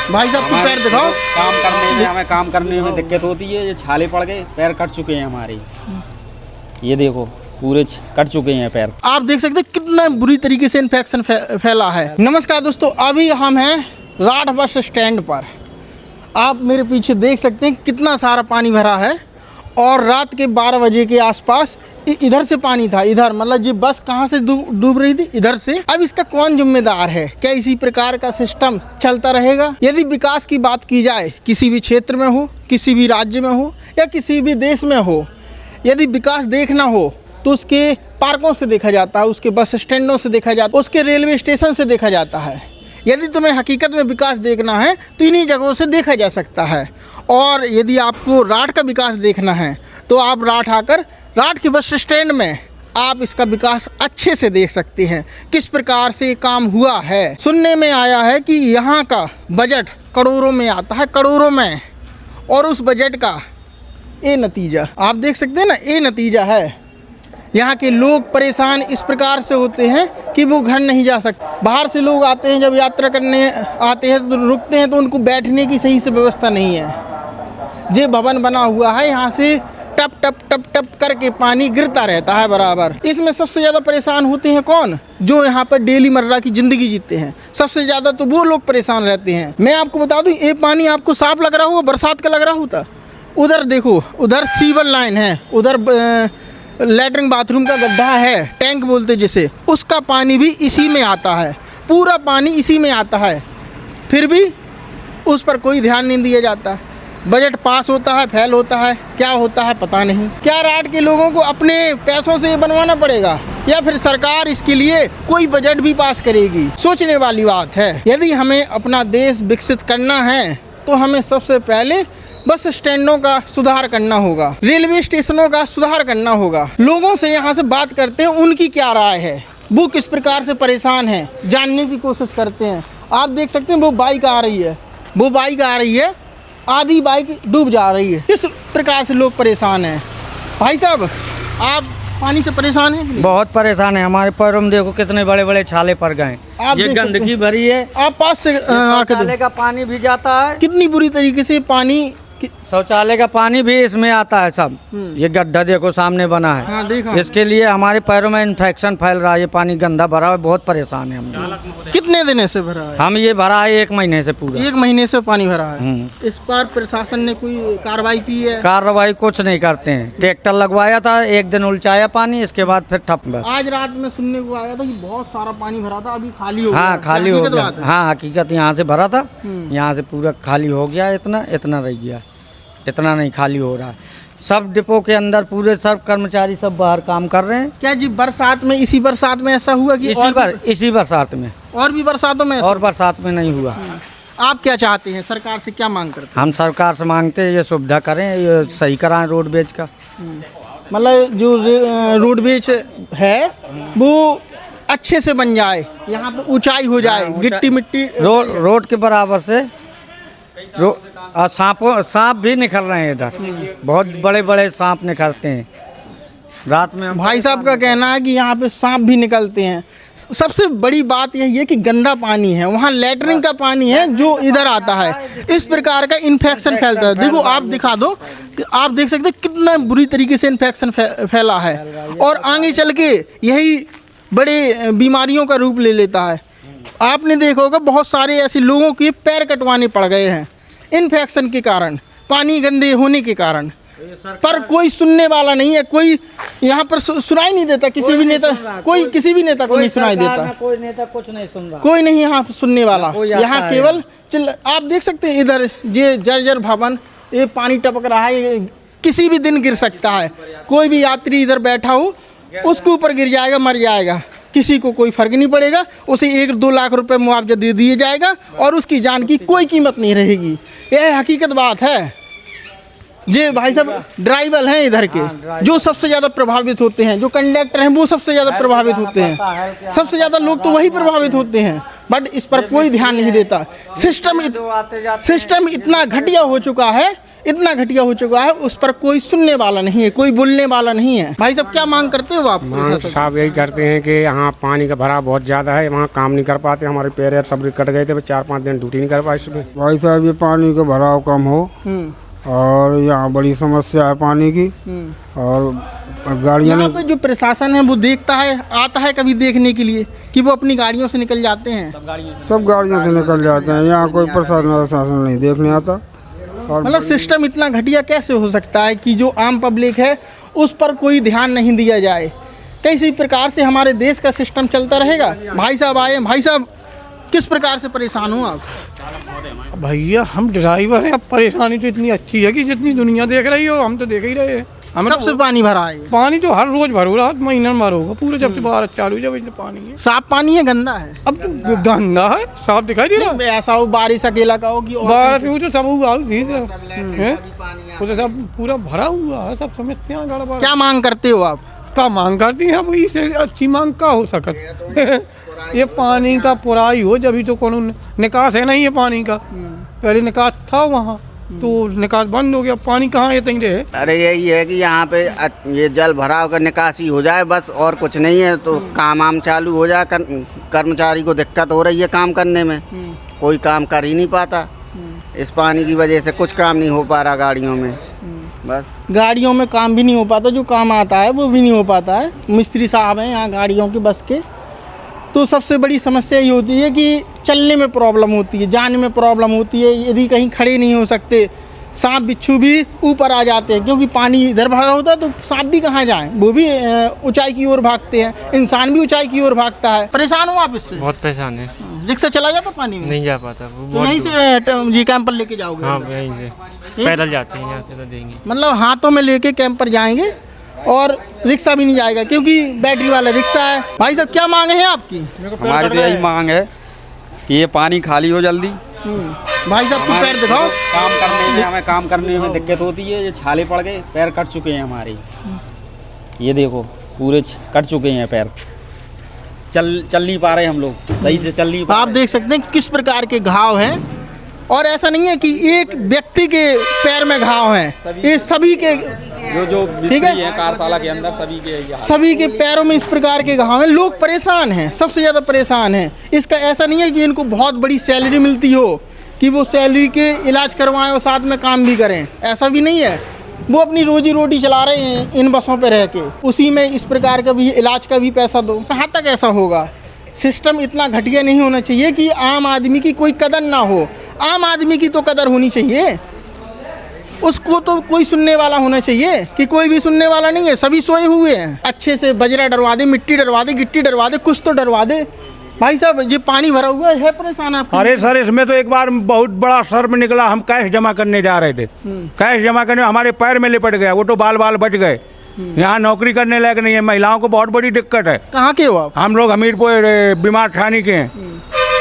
भाई साहब की पैर दिखाओ। हमें काम करने में दिक्कत होती है, ये छाले पड़ गए, पैर कट चुके हैं हमारे। ये देखो पूरे कट चुके हैं पैर। आप देख सकते हैं कितना बुरी तरीके से इन्फेक्शन फैला है। नमस्कार दोस्तों, अभी हम हैं राठ बस स्टैंड पर। आप मेरे पीछे देख सकते हैं कितना सारा पानी भरा है और रात के 12 बजे के आसपास इधर से पानी था, इधर मतलब ये बस कहाँ से डूब रही थी, इधर से। अब इसका कौन जिम्मेदार है? क्या इसी प्रकार का सिस्टम चलता रहेगा? यदि विकास की बात की जाए, किसी भी क्षेत्र में हो, किसी भी राज्य में हो या किसी भी देश में हो, यदि विकास देखना हो तो उसके पार्कों से देखा जाता है, उसके बस स्टैंडों से देखा जाता है, उसके रेलवे स्टेशन से देखा जाता है। यदि तुम्हें हकीकत में विकास देखना है तो इन्हीं जगहों से देखा जा सकता है। और यदि आपको राठ का विकास देखना है तो आप राठ आकर राठ के बस स्टैंड में आप इसका विकास अच्छे से देख सकते हैं, किस प्रकार से काम हुआ है। सुनने में आया है कि यहाँ का बजट करोड़ों में आता है, करोड़ों में, और उस बजट का ये नतीजा आप देख सकते हैं ना, ये नतीजा है। यहाँ के लोग परेशान इस प्रकार से होते हैं कि वो घर नहीं जा सकते। बाहर से लोग आते हैं, जब यात्रा करने आते हैं तो रुकते हैं तो उनको बैठने की सही से व्यवस्था नहीं है। ये भवन बना हुआ है, यहाँ से टप टप टप टप करके पानी गिरता रहता है बराबर। इसमें सबसे ज़्यादा परेशान होते हैं कौन? जो यहाँ पर डेली मर्रा की ज़िंदगी जीते हैं। सबसे ज़्यादा तो वो लोग परेशान रहते हैं। मैं आपको बता दूँ, ये पानी आपको साफ लग रहा हो, बरसात का लग रहा होता। उधर देखो, उधर सीवर लाइन है, उधर लैट्रिन बाथरूम का गड्ढा है, टैंक बोलते जिसे, उसका पानी भी इसी में आता है, पूरा पानी इसी में आता है। फिर भी उस पर कोई ध्यान नहीं दिया जाता। बजट पास होता है, फेल होता है, क्या होता है पता नहीं। क्या राठ के लोगों को अपने पैसों से ये बनवाना पड़ेगा या फिर सरकार इसके लिए कोई बजट भी पास करेगी? सोचने वाली बात है। यदि हमें अपना देश विकसित करना है तो हमें सबसे पहले बस स्टैंडों का सुधार करना होगा, रेलवे स्टेशनों का सुधार करना होगा। लोगों से यहाँ से बात करते हैं, उनकी क्या राय है, वो किस प्रकार से परेशान हैं, जानने की कोशिश करते हैं। आप देख सकते हैं वो बाइक आ रही है, वो बाइक आ रही है, आधी बाइक डूब जा रही है। किस प्रकार से लोग परेशान हैं। भाई साहब, आप पानी से परेशान हैं? बहुत परेशान है। हमारे पैरों में देखो कितने बड़े बड़े छाले पड़ गए। ये गंदगी भरी है। आप पास से शौचालय का पानी भी जाता है। कितनी बुरी तरीके से पानी, शौचालय का पानी भी इसमें आता है सब। ये गड्ढा देखो सामने बना है। हाँ, देखा। इसके लिए हमारे पैरों में इन्फेक्शन फैल रहा है। ये पानी गंदा भरा है, बहुत परेशान है हम। कितने दिन से भरा है? हम ये भरा है 1 महीने से, पूरा 1 महीने से पानी भरा है। इस पर प्रशासन ने कोई कार्रवाई की है? कार्रवाई कुछ नहीं करते हैं। ट्रैक्टर लगवाया था, 1 दिन उलचाया पानी, इसके बाद फिर ठप बस। आज रात में सुनने को आया था कि बहुत सारा पानी भरा था, अभी खाली हो गया। हाँ, खाली हो गया। हाँ, हकीकत यहाँ से भरा था, यहाँ से पूरा खाली हो गया। इतना रह गया, इतना नहीं खाली हो रहा है। सब डिपो के अंदर पूरे सब कर्मचारी सब बाहर काम कर रहे हैं। क्या जी बरसात में, इसी बरसात में ऐसा हुआ कि इसी बरसात में? और भी बरसातों में? और बरसात में नहीं हुआ। आप क्या चाहते हैं? सरकार से क्या मांग करते हैं? हम सरकार से मांगते हैं ये सुविधा करें, ये सही कराएं रोडवेज का। मतलब जो रोडवेज है वो अच्छे से बन जाए, यहाँ पे ऊंचाई हो जाए, गिट्टी मिट्टी रोड के बराबर से। सांप भी निकल रहे हैं इधर, बहुत बड़े बड़े सांप निकलते हैं रात में। भाई साहब का कहना है कि यहाँ पे सांप भी निकलते हैं। सबसे बड़ी बात यही है कि गंदा पानी है, वहाँ लैट्रिन का पानी है जो इधर आता है। इस प्रकार का इन्फेक्शन फैलता है। देखो, आप दिखा दो, आप देख सकते हैं कितना बुरी तरीके से इन्फेक्शन फैला है और आगे चल के यही बड़े बीमारियों का रूप ले लेता है। आपने देखा होगा बहुत सारे ऐसे लोगों के पैर कटवाने पड़ गए हैं इन्फेक्शन के कारण, पानी गंदे होने के कारण। पर कोई सुनने वाला नहीं है, कोई यहाँ पर सुनाई नहीं देता। किसी भी नेता को नहीं सुनाई देता। कोई नेता कुछ नहीं सुन रहा, कोई नहीं यहाँ सुनने वाला। यहाँ केवल आप देख सकते हैं इधर ये जर्जर भवन, ये पानी टपक रहा है, ये किसी भी दिन गिर सकता है। कोई भी यात्री इधर बैठा हो उसके ऊपर गिर जाएगा, मर जाएगा, किसी को कोई फर्क नहीं पड़ेगा। उसे 1-2 लाख रुपए मुआवजा दे दिया जाएगा और उसकी जान की कोई कीमत नहीं रहेगी। यह हकीकत बात है। ये भाई साहब ड्राइवर हैं इधर के, जो सबसे ज़्यादा प्रभावित होते हैं। जो कंडक्टर हैं वो सबसे ज़्यादा प्रभावित होते हैं। सबसे ज़्यादा लोग तो वही प्रभावित होते हैं, बट इस पर कोई ध्यान नहीं देता। सिस्टम इतना घटिया हो चुका है, इतना घटिया हो चुका है, उस पर कोई सुनने वाला नहीं है, कोई बोलने वाला नहीं है। भाई साहब क्या मांग करते हो आप? मांग साहब यही करते हैं कि यहाँ पानी का भराव बहुत ज़्यादा है, वहाँ काम नहीं कर पाते, हमारे पैर सब कट गए थे, 4-5 दिन ड्यूटी नहीं कर पाए इसमें। भाई साहब ये पानी का भराव कम हो और यहाँ बड़ी समस्या है पानी की। और गाड़ियाँ यहाँ पे जो प्रशासन है वो देखता है, आता है कभी देखने के लिए कि वो अपनी गाड़ियों से निकल जाते हैं? सब गाड़ियों से निकल जाते हैं, यहाँ कोई प्रशासन नहीं देखने आता। और मतलब सिस्टम इतना घटिया कैसे हो सकता है कि जो आम पब्लिक है उस पर कोई ध्यान नहीं दिया जाए? कैसी प्रकार से हमारे देश का सिस्टम चलता रहेगा? भाई साहब आए, भाई साहब किस प्रकार से परेशान हो आप? भैया हम ड्राइवर हैं, अब परेशानी तो इतनी अच्छी है कि जितनी दुनिया देख रही हो हम तो देख ही रहे हैं। हमें कब से पानी भरा है ये? पानी तो हर रोज भर रहा, महीना में भरोगा पूरे, जब से बारिश चालू जब इतना पानी है। साफ पानी है गंदा है? अब तो गंदा है, साफ दिखाई दे रहा है। नहीं, ऐसा हो बारिश अकेला का हो कि और बारिश वो तो सब हुआ वो तो सब पूरा भरा हुआ है, सब समझते हैं गड़बड़। क्या मांग करते हो आप? क्या मांग करती हैं? वही से अच्छी मांग का हो सकत ये पानी का पुराई हो, जब तो कोनो निकास है नहीं है पानी का। पहले निकास था वहाँ, तो निकास बंद हो गया, पानी कहाँ ये तहीं रहे। अरे यही है कि यहाँ पे ये जल भराव का निकासी हो जाए बस, और कुछ नहीं है। तो काम आम चालू हो जाए, कर्मचारी को दिक्कत हो रही है काम करने में, कोई काम कर ही नहीं पाता। इस पानी की वजह से कुछ काम नहीं हो पा रहा गाड़ियों में। बस गाड़ियों में काम भी नहीं हो पाता, जो काम आता है वो भी नहीं हो पाता है। मिस्त्री साहब हैं यहाँ गाड़ियों के बस के। तो सबसे बड़ी समस्या ये होती है कि चलने में प्रॉब्लम होती है, जाने में प्रॉब्लम होती है। यदि कहीं खड़े नहीं हो सकते, सांप बिच्छू भी ऊपर आ जाते हैं, क्योंकि पानी इधर भरा होता है तो सांप भी कहाँ जाएं, वो भी ऊंचाई की ओर भागते हैं, इंसान भी ऊंचाई की ओर भागता है। परेशान हो आप इससे? बहुत परेशान है, रिक्शा चला जाता पानी में? नहीं जा पाता वो, तो बहुत यहीं से जी कैंप पर लेके जाओगे? हाँ यहीं से पैदल जाते हैं, यहाँ से तो देंगे। मतलब हाथों में लेके कैंप पर जाएंगे और रिक्शा भी नहीं जाएगा क्योंकि बैटरी वाला रिक्शा है। भाई साहब क्या मांग है आपकी? हमारी तो यही मांग है कि ये पानी खाली हो जल्दी। भाई साहब की पैर दिखाओ। काम करने में, हमें काम करने में दिक्कत होती है, ये छाले पड़ गए, पैर कट चुके हैं हमारे। ये देखो पूरे कट चुके हैं पैर, चल नहीं पा रहे हम लोग, सही से चल नहीं पा आप देख सकते हैं किस प्रकार के घाव हैं, और ऐसा नहीं है कि एक व्यक्ति के पैर में घाव हैं, ये सभी के, जो ठीक है, कार्यशाला के अंदर सभी के पैरों में इस प्रकार के घाव हैं। लोग परेशान हैं, सबसे ज़्यादा परेशान हैं। इसका ऐसा नहीं है कि इनको बहुत बड़ी सैलरी मिलती हो कि वो सैलरी के इलाज करवाएं और साथ में काम भी करें, ऐसा भी नहीं है। वो अपनी रोजी रोटी चला रहे हैं इन बसों पे रह के, उसी में इस प्रकार का भी इलाज का भी पैसा दो। कहाँ तक ऐसा होगा? सिस्टम इतना घटिया नहीं होना चाहिए कि आम आदमी की कोई कदर ना हो। आम आदमी की तो कदर होनी चाहिए, उसको तो कोई सुनने वाला होना चाहिए कि कोई भी सुनने वाला नहीं है, सभी सोए हुए हैं। अच्छे से बजरा डरवा दे, मिट्टी डरवा दे, गिट्टी डरवा दे, कुछ तो डरवा दे। भाई साहब ये पानी भरा हुआ है, परेशान आप? अरे सर इसमें तो एक बार बहुत बड़ा सर्प निकला, हम कैश जमा करने जा रहे थे, कैश जमा करने हमारे पैर में लिपट गया, वो तो बाल बाल बच गए। यहाँ नौकरी करने लायक नहीं है, महिलाओं को बहुत बड़ी दिक्कत है। कहाँ के हो आप? हम लोग हमीरपुर बीमार ठानी के हैं,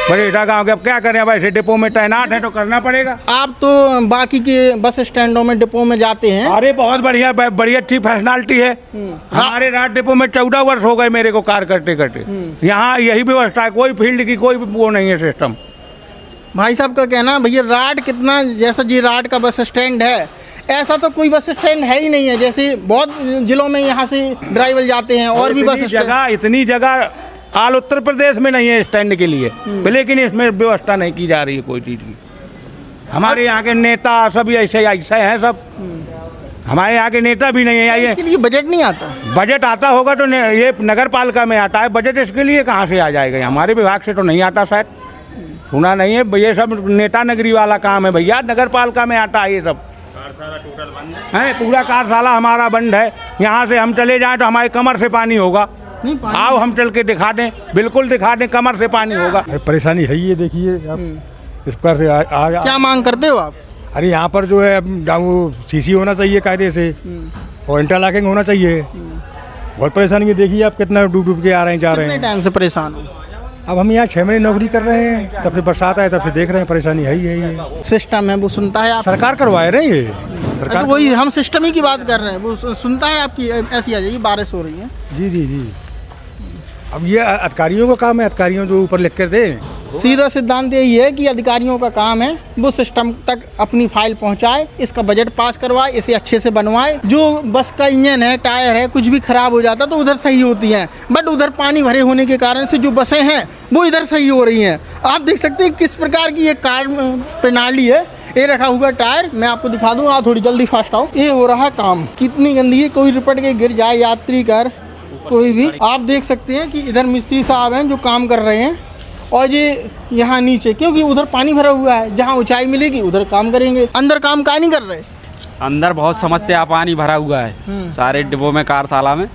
बड़ेटा गाँव के। अब क्या करें, वैसे डिपो में तैनात है तो करना पड़ेगा। आप तो बाकी के बस स्टैंडों में, डिपो में जाते हैं। अरे बहुत बढ़िया, बड़ी अच्छी फैसिलिटी है। हमारे रात डिपो में 14 वर्ष हो गए मेरे को कार करते करते। यहाँ यही व्यवस्था है, कोई फील्ड की कोई वो नहीं है सिस्टम। भाई साहब का कहना भैया राट कितना, जैसा जी राट का बस स्टैंड है, ऐसा तो कोई बस स्टैंड है ही नहीं है। जैसे बहुत जिलों में यहाँ से ड्राइवर जाते हैं और भी बस जगह, इतनी जगह आल उत्तर प्रदेश में नहीं है स्टैंड के लिए, लेकिन इसमें व्यवस्था नहीं की जा रही है कोई चीज़ की। हमारे यहाँ के नेता सब ऐसे हैं सब, हमारे यहाँ के नेता भी नहीं है। इसके लिए बजट नहीं आता? बजट आता होगा तो ये नगर पालिका में आता है बजट, इसके लिए कहाँ से आ जाएगा? हमारे विभाग से तो नहीं आता शायद, सुना नहीं है। ये सब नेता नगरी वाला काम है भैया, नगर पालिका में आता है ये सब। है पूरा कार्यशाला हमारा बंद है, यहाँ से हम चले जाएं तो हमारे कमर से पानी होगा। आओ हम चल के दिखा दें, बिल्कुल दिखा दें, कमर से पानी होगा। परेशानी है ये, देखिए आप इस पर से क्या मांग करते हो आप? अरे यहाँ पर जो है वो सीसी होना चाहिए कायदे से, और इंटरलॉकिंग होना चाहिए। बहुत परेशानी है, देखिए आप कितना डूब डूब के आ रहे हैं, जा रहे हैं। कितने टाइम से परेशान हो? अब हम यहाँ 6 महीने नौकरी कर रहे हैं, तब से बरसात आए तब से देख रहे हैं, परेशानी है ही है। ये सिस्टम है वो सुनता है आप? सरकार करवाए रहे ये, सरकार तो वही हम सिस्टम ही की बात कर रहे हैं, वो सुनता है आपकी? ऐसी आ जाइए, बारिश हो रही है। जी जी जी। अब ये अधिकारियों का काम है, अधिकारियों जो ऊपर लिख कर दें। सीधा सिद्धांत यही है कि अधिकारियों का काम है वो सिस्टम तक अपनी फाइल पहुंचाए, इसका बजट पास करवाए, इसे अच्छे से बनवाए। जो बस का इंजन है, टायर है, कुछ भी खराब हो जाता तो उधर सही होती हैं, बट उधर पानी भरे होने के कारण से जो बसें हैं वो इधर सही हो रही हैं। आप देख सकते हैं किस प्रकार की ये कार प्रणाली है। ये रखा हुआ टायर मैं आपको दिखा दूँ, आप थोड़ी जल्दी फास्ट आओ। ये हो रहा है काम, कितनी गंदी है, कोई रिपट के गिर जाए, यात्री कर कोई भी। आप देख सकते हैं कि इधर मिस्त्री साहब हैं जो काम कर रहे हैं, और ये यहाँ नीचे क्योंकि उधर पानी भरा हुआ है, जहाँ ऊंचाई मिलेगी उधर काम करेंगे। अंदर काम का नहीं कर रहे, अंदर बहुत समस्या, पानी भरा हुआ है सारे डिब्बों में, कार्यशाला में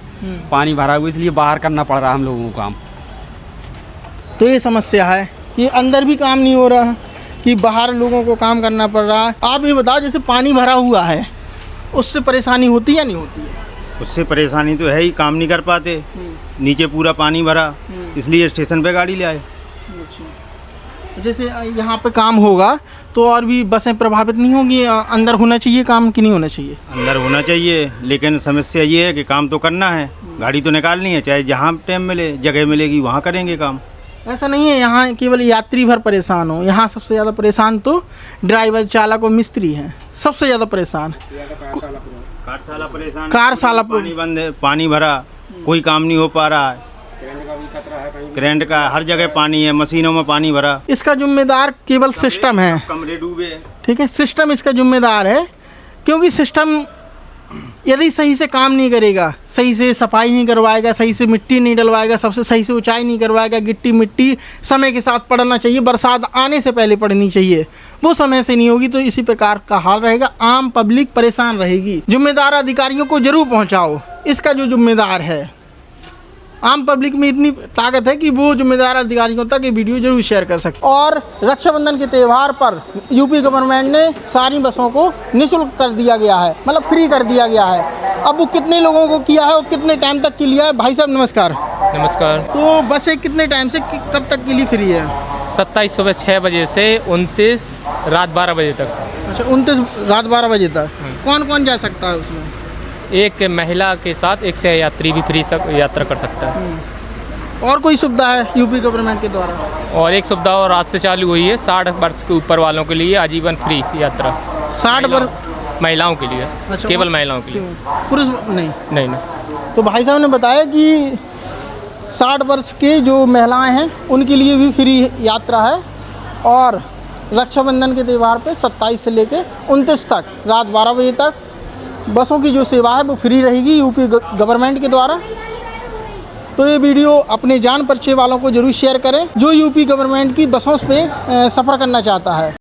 पानी भरा हुआ, इसलिए बाहर करना पड़ रहा है हम लोगों को काम। तो ये समस्या है कि अंदर भी काम नहीं हो रहा है, कि बाहर लोगों को काम करना पड़ रहा है। आप ये बताओ, जैसे पानी भरा हुआ है उससे परेशानी होती है या नहीं होती है? उससे परेशानी तो है ही, काम नहीं कर पाते, नीचे पूरा पानी भरा, इसलिए स्टेशन पे गाड़ी ले आए। जैसे यहाँ पे काम होगा तो और भी बसें प्रभावित नहीं होंगी, अंदर होना चाहिए काम कि नहीं होना चाहिए? अंदर होना चाहिए, लेकिन समस्या ये है कि काम तो करना है, गाड़ी तो निकालनी है, चाहे जहाँ टाइम मिले, जगह मिलेगी वहाँ करेंगे काम। ऐसा नहीं है यहाँ केवल यात्री भर परेशान हो, यहाँ सबसे ज़्यादा परेशान तो ड्राइवर, चालक और मिस्त्री हैं, सबसे ज़्यादा परेशान। कार्यशाला परेशान, कार्यशाला पानी बंद है, पानी भरा, कोई काम नहीं हो पा रहा है, करंट का हर जगह पानी है, मशीनों में पानी भरा। इसका जिम्मेदार केवल सिस्टम है, कमरे डूबे। ठीक है, सिस्टम इसका जिम्मेदार है, क्योंकि सिस्टम यदि सही से काम नहीं करेगा, सही से सफाई नहीं करवाएगा, सही से मिट्टी नहीं डलवाएगा, सबसे सही से ऊंचाई नहीं करवाएगा, गिट्टी मिट्टी समय के साथ पड़ना चाहिए, बरसात आने से पहले पड़नी चाहिए, वो समय से नहीं होगी तो इसी प्रकार का हाल रहेगा, आम पब्लिक परेशान रहेगी। जिम्मेदार अधिकारियों को जरूर पहुंचाओ, इसका जो जिम्मेदार है, आम पब्लिक में इतनी ताकत है कि वो जिम्मेदार अधिकारियों तक ये वीडियो जरूर शेयर कर सकते। और रक्षाबंधन के त्यौहार पर यूपी गवर्नमेंट ने सारी बसों को निःशुल्क कर दिया गया है, मतलब फ्री कर दिया गया है। अब वो कितने लोगों को किया है और कितने टाइम तक के लिए है? भाई साहब नमस्कार। नमस्कार। तो बसें कितने टाइम से कब तक के लिए फ्री है? 27 सुबह 6 बजे से 29 रात 12 बजे तक। अच्छा, 29 रात 12 बजे तक। कौन कौन जा सकता है उसमें? एक महिला के साथ एक से यात्री भी फ्री यात्रा कर सकता है। और कोई सुविधा है यूपी गवर्नमेंट के द्वारा? और एक सुविधा और आज से चालू हुई है, 60 वर्ष के ऊपर वालों के लिए आजीवन फ्री यात्रा। 60 वर्ष महिलाओं के लिए। अच्छा, केवल महिलाओं के लिए, पुरुष नहीं? नहीं। तो भाई साहब ने बताया कि 60 वर्ष के जो महिलाएं हैं उनके लिए भी फ्री यात्रा है, और रक्षाबंधन के त्यौहार पे 27 से लेके 29 तक रात 12 बजे तक बसों की जो सेवा है वो फ्री रहेगी यूपी गवर्नमेंट के द्वारा। तो ये वीडियो अपने जान परिचय वालों को जरूर शेयर करें जो यूपी गवर्नमेंट की बसों पे सफ़र करना चाहता है।